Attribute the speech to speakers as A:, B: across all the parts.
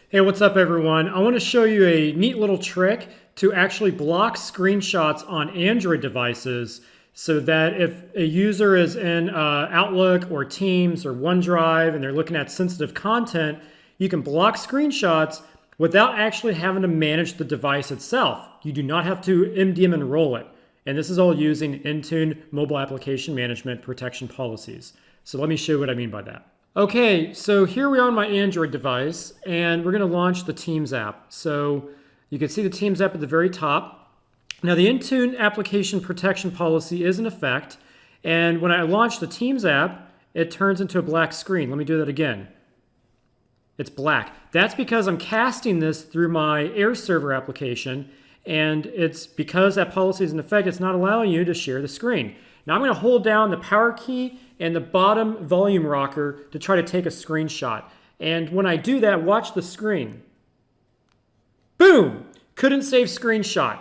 A: Hey, what's up everyone? I want to show you a neat little trick to actually block screenshots on Android devices so that if a user is in Outlook or Teams or OneDrive and they're looking at sensitive content, you can block screenshots without actually having to manage the device itself. You do not have to MDM enroll it. And this is all using Intune mobile application management protection policies. So let me show you what I mean by that. Okay, so here we are on my Android device, and we're going to launch the Teams app. So you can see the Teams app at the very top. Now the Intune application protection policy is in effect, and when I launch the Teams app, it turns into a black screen. Let me do that again. It's black. That's because I'm casting this through my Air server application, and it's because that policy is in effect, it's not allowing you to share the screen. Now I'm going to hold down the power key and the bottom volume rocker to try to take a screenshot. And when I do that, watch the screen. Boom! Couldn't save screenshot.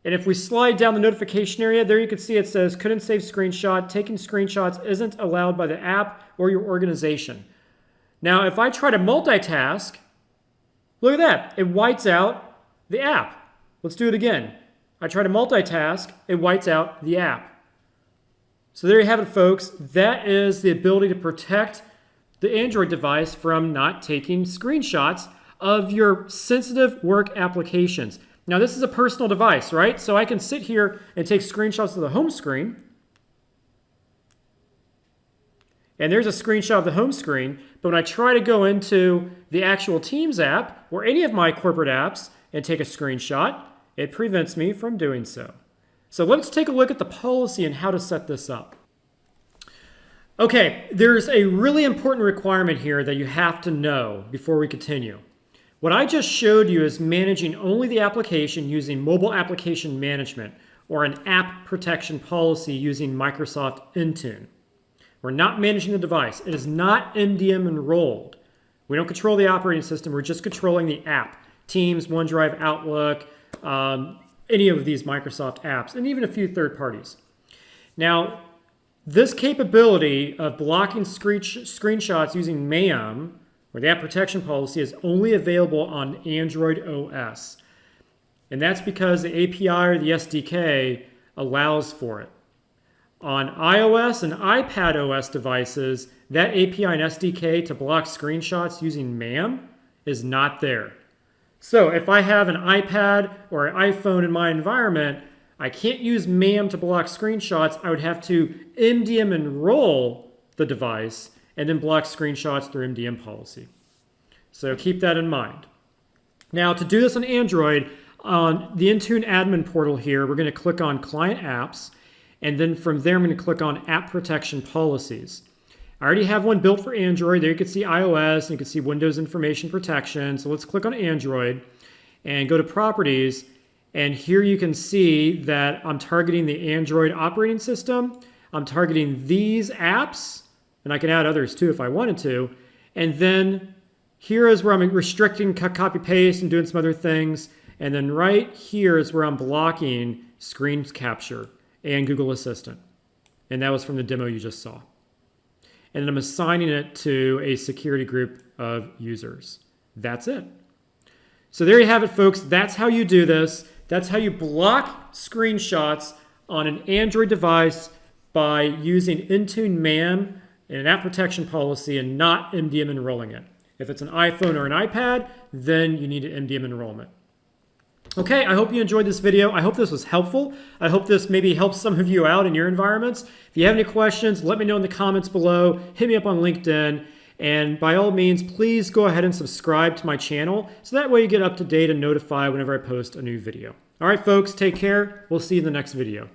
A: And if we slide down the notification area, there you can see it says couldn't save screenshot. Taking screenshots isn't allowed by the app or your organization. Now, if I try to multitask, look at that. It whites out the app. Let's do it again. I try to multitask, it whites out the app. So there you have it, folks. That is the ability to protect the Android device from not taking screenshots of your sensitive work applications. Now, this is a personal device, right? So I can sit here and take screenshots of the home screen. And there's a screenshot of the home screen. But when I try to go into the actual Teams app or any of my corporate apps and take a screenshot, it prevents me from doing so. So let's take a look at the policy and how to set this up. Okay, there's a really important requirement here that you have to know before we continue. What I just showed you is managing only the application using mobile application management or an app protection policy using Microsoft Intune. We're not managing the device. It is not MDM enrolled. We don't control the operating system. We're just controlling the app. Teams, OneDrive, Outlook, any of these Microsoft apps, and even a few third parties. Now, this capability of blocking screenshots using MAM, or the app protection policy, is only available on Android OS. And that's because the API or the SDK allows for it. On iOS and iPad OS devices, that API and SDK to block screenshots using MAM is not there. So if I have an iPad or an iPhone in my environment, I can't use MAM to block screenshots. I would have to MDM enroll the device and then block screenshots through MDM policy. So keep that in mind. Now to do this on Android, on the Intune admin portal here, we're going to click on Client Apps, and then from there I'm going to click on App Protection Policies. I already have one built for Android. There you can see iOS and you can see Windows Information Protection. So let's click on Android and go to Properties. And here you can see that I'm targeting the Android operating system. I'm targeting these apps, and I can add others too if I wanted to. And then here is where I'm restricting copy paste and doing some other things. And then right here is where I'm blocking screen capture and Google Assistant. And that was from the demo you just saw. And then I'm assigning it to a security group of users. That's it. So there you have it, folks. That's how you do this. That's how you block screenshots on an Android device by using Intune MAM and an app protection policy and not MDM enrolling it. If it's an iPhone or an iPad, then you need an MDM enrollment. Okay, I hope you enjoyed this video. I hope this was helpful. I hope this maybe helps some of you out in your environments. If you have any questions, let me know in the comments below. Hit me up on LinkedIn. And by all means, please go ahead and subscribe to my channel so that way you get up to date and notified whenever I post a new video. All right, folks, take care. We'll see you in the next video.